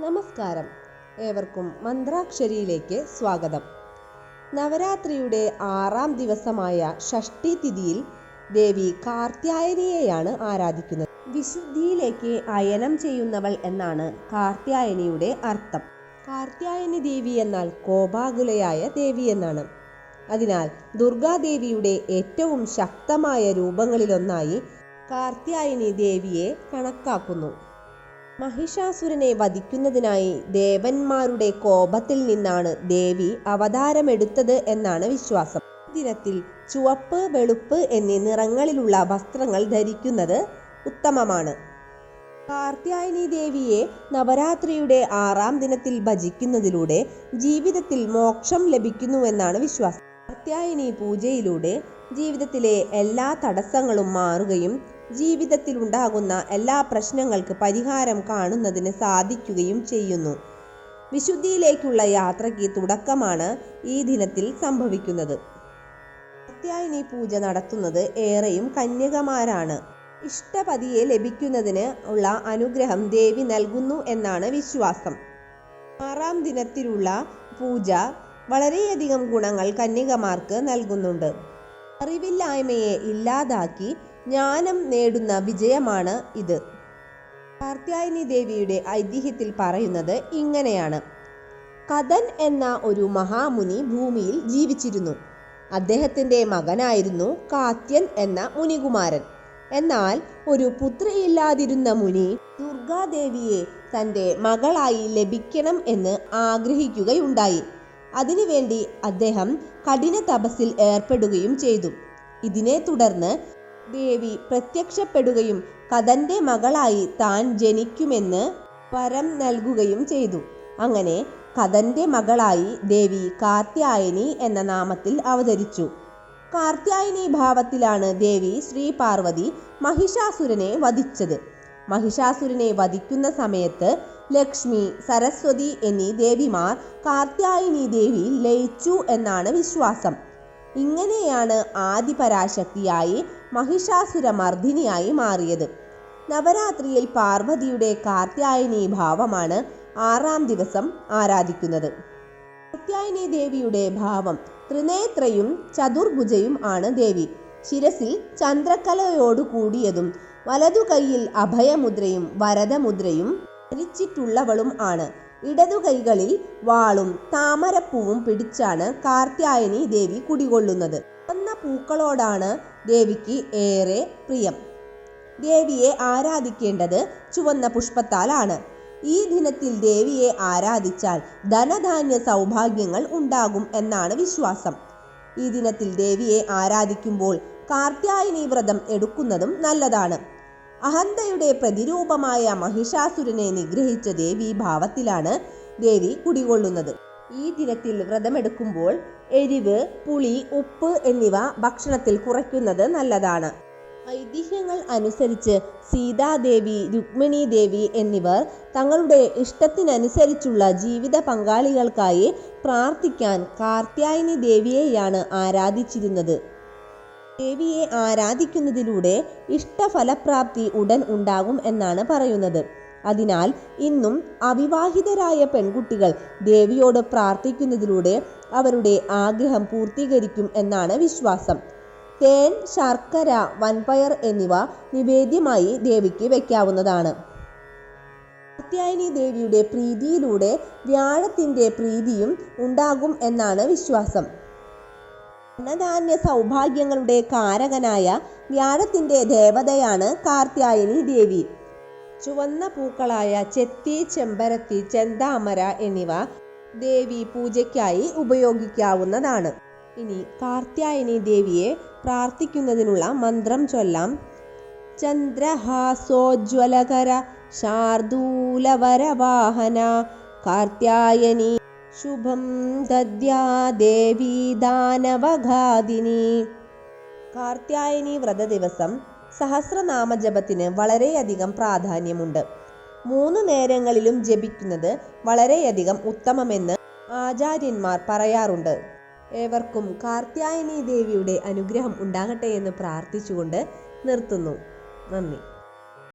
നമസ്കാരം, ഏവർക്കും മന്ത്രാക്ഷരിയിലേക്ക് സ്വാഗതം. നവരാത്രിയുടെ 6ാം ദിവസമായ ഷഷ്ഠി തിഥിയിൽ ദേവി കാർത്യായനിയെയാണ് ആരാധിക്കുന്നത്. വിശുദ്ധിയിലേക്ക് അയനം ചെയ്യുന്നവൾ എന്നാണ് കാർത്യായനിയുടെ അർത്ഥം. കാർത്യായനി ദേവി എന്നാൽ കോപാകുലയായ ദേവി എന്നാണ്. അതിനാൽ ദുർഗാദേവിയുടെ ഏറ്റവും ശക്തമായ രൂപങ്ങളിലൊന്നായി കാർത്യായനി ദേവിയെ കണക്കാക്കുന്നു. മഹിഷാസുരനെ വധിക്കുന്നതിനായി ദേവന്മാരുടെ കോപത്തിൽ നിന്നാണ് ദേവി അവതാരമെടുത്തത് എന്നാണ് വിശ്വാസം. ദിനത്തിൽ ചുവപ്പ്, വെളുപ്പ് എന്നീ നിറങ്ങളിലുള്ള വസ്ത്രങ്ങൾ ധരിക്കുന്നത് ഉത്തമമാണ്. കാർത്യായനി ദേവിയെ നവരാത്രിയുടെ 6ാം ദിനത്തിൽ ഭജിക്കുന്നതിലൂടെ ജീവിതത്തിൽ മോക്ഷം ലഭിക്കുന്നുവെന്നാണ് വിശ്വാസം. കാർത്യായനി പൂജയിലൂടെ ജീവിതത്തിലെ എല്ലാ തടസ്സങ്ങളും മാറുകയും ജീവിതത്തിൽ ഉണ്ടാകുന്ന എല്ലാ പ്രശ്നങ്ങൾക്ക് പരിഹാരം കാണുന്നതിന് സാധിക്കുകയും ചെയ്യുന്നു. വിശുദ്ധിയിലേക്കുള്ള യാത്രയ്ക്ക് തുടക്കമാണ് ഈ ദിനത്തിൽ സംഭവിക്കുന്നത്. കാർത്യായനി പൂജ നടത്തുന്നത് ഏറെയും കന്യകമാരാണ്. ഇഷ്ടപതിയെ ലഭിക്കുന്നതിന് ഉള്ള അനുഗ്രഹം ദേവി നൽകുന്നു എന്നാണ് വിശ്വാസം. 6ാം ദിനത്തിലുള്ള പൂജ വളരെയധികം ഗുണങ്ങൾ കന്യകമാർക്ക് നൽകുന്നുണ്ട്. അറിവില്ലായ്മയെ ഇല്ലാതാക്കി ജ്ഞാനം നേടുന്ന വിജയമാണ് ഇത്. കാർത്യായനി ദേവിയുടെ ഐതിഹ്യത്തിൽ പറയുന്നത് ഇങ്ങനെയാണ്. കദൻ എന്ന ഒരു മഹാമുനി ഭൂമിയിൽ ജീവിച്ചിരുന്നു. അദ്ദേഹത്തിൻ്റെ മകനായിരുന്നു കാത്യൻ എന്ന മുനികുമാരൻ. എന്നാൽ ഒരു പുത്രിയില്ലാതിരുന്ന മുനി ദുർഗാദേവിയെ തൻ്റെ മകളായി ലഭിക്കണം എന്ന് ആഗ്രഹിക്കുകയുണ്ടായി. അതിനുവേണ്ടി അദ്ദേഹം കഠിന തപസ്സിൽ ഏർപ്പെടുകയും ചെയ്തു. ഇതിനെ തുടർന്ന് ദേവി പ്രത്യക്ഷപ്പെടുകയും കദന്റെ മകളായി താൻ ജനിക്കുമെന്ന് വരം നൽകുകയും ചെയ്തു. അങ്ങനെ കദന്റെ മകളായി ദേവി കാർത്യായനി എന്ന നാമത്തിൽ അവതരിച്ചു. കാർത്യായനി ഭാവത്തിലാണ് ദേവി ശ്രീ പാർവതി മഹിഷാസുരനെ വധിച്ചത്. മഹിഷാസുരനെ വധിക്കുന്ന സമയത്ത് ലക്ഷ്മി, സരസ്വതി എന്നീ ദേവിമാർ കാർത്യായനി ദേവിയിൽ ലയിച്ചു എന്നാണ് വിശ്വാസം. ഇങ്ങനെയാണ് ആദിപരാശക്തിയായി മഹിഷാസുരമർദ്ദിനിയായി മാറിയത്. നവരാത്രിയിൽ പാർവതിയുടെ കാർത്യായനി ഭാവമാണ് 6ാം ദിവസം ആരാധിക്കുന്നത്. കാർത്യായനി ദേവിയുടെ ഭാവം ത്രിനേത്രയും ചതുർഭുജയും ആണ് ദേവി. ശിരസിൽ ചന്ദ്രക്കലയോടു കൂടിയതും വലതു കൈയിൽ അഭയമുദ്രയും വരദമുദ്രയും ധരിച്ചിട്ടുള്ളവളും ആണ്. ഇടതു കൈകളിൽ വാളും താമരപ്പൂവും പിടിച്ചാണ് കാർത്യായനി ദേവി കുടികൊള്ളുന്നത്. ചുവന്ന പൂക്കളോടാണ് ദേവിക്ക് ഏറെ പ്രിയം. ദേവിയെ ആരാധിക്കേണ്ടത് ചുവന്ന പുഷ്പത്താലാണ്. ഈ ദിനത്തിൽ ദേവിയെ ആരാധിച്ചാൽ ധനധാന്യ സൗഭാഗ്യങ്ങൾ ഉണ്ടാകും എന്നാണ് വിശ്വാസം. ഈ ദിനത്തിൽ ദേവിയെ ആരാധിക്കുമ്പോൾ കാർത്യായനി വ്രതം എടുക്കുന്നതും നല്ലതാണ്. അഹന്തയുടെ പ്രതിരൂപമായ മഹിഷാസുരനെ നിഗ്രഹിച്ച ദേവി ഭാവത്തിലാണ് ദേവി കുടികൊള്ളുന്നത്. ഈ ദിനത്തിൽ വ്രതമെടുക്കുമ്പോൾ എരിവ്, പുളി, ഉപ്പ് എന്നിവ ഭക്ഷണത്തിൽ കുറയ്ക്കുന്നത് നല്ലതാണ്. ഐതിഹ്യങ്ങൾ അനുസരിച്ച് സീതാദേവി, രുക്മിണി ദേവി എന്നിവർ തങ്ങളുടെ ഇഷ്ടത്തിനനുസരിച്ചുള്ള ജീവിത പങ്കാളികൾക്കായി പ്രാർത്ഥിക്കാൻ കാർത്യായനി ദേവിയെയാണ് ആരാധിച്ചിരുന്നത്. ദേവിയെ ആരാധിക്കുന്നതിലൂടെ ഇഷ്ടഫലപ്രാപ്തി ഉടൻ ഉണ്ടാകും എന്നാണ് പറയുന്നത്. അതിനാൽ ഇന്നും അവിവാഹിതരായ പെൺകുട്ടികൾ ദേവിയോട് പ്രാർത്ഥിക്കുന്നതിലൂടെ അവരുടെ ആഗ്രഹം പൂർത്തീകരിക്കും എന്നാണ് വിശ്വാസം. തേൻ, ശർക്കര, വൻപയർ എന്നിവ നിവേദ്യമായി ദേവിക്ക് വയ്ക്കാവുന്നതാണ്. കാർത്യായനി ദേവിയുടെ പ്രീതിയിലൂടെ വ്യാഴത്തിൻ്റെ പ്രീതിയും ഉണ്ടാകും എന്നാണ് വിശ്വാസം. ധനധാന്യ സൗഭാഗ്യങ്ങളുടെ കാരകനായ വ്യാഴത്തിൻ്റെ ദേവതയാണ് കാർത്യായനി ദേവി. ചുവന്ന പൂക്കളായ ചെത്തി, ചെമ്പരത്തി, ചെന്താമര എന്നിവ ദേവി പൂജയ്ക്കായി ഉപയോഗിക്കാവുന്നതാണ്. ഇനി കാർത്യായനി ദേവിയെ പ്രാർത്ഥിക്കുന്നതിനുള്ള മന്ത്രം ചൊല്ലാം. ചന്ദ്രഹാസോജ്വലകര ശാർദൂലവരവാഹന കാർത്യായനി ശുഭം ദദ്യാ ദേവി ദാനവഘാതിനി. കാർത്യായനി വ്രത ദിവസം സഹസ്രനാമ ജപത്തിന് വളരെയധികം പ്രാധാന്യമുണ്ട്. 3 നേരങ്ങളിലും ജപിക്കുന്നത് വളരെയധികം ഉത്തമമെന്ന് ആചാര്യന്മാർ പറയാറുണ്ട്. ഏവർക്കും കാർത്യായനി ദേവിയുടെ അനുഗ്രഹം ഉണ്ടാകട്ടെ എന്ന് പ്രാർത്ഥിച്ചുകൊണ്ട് നിർത്തുന്നു. നന്ദി.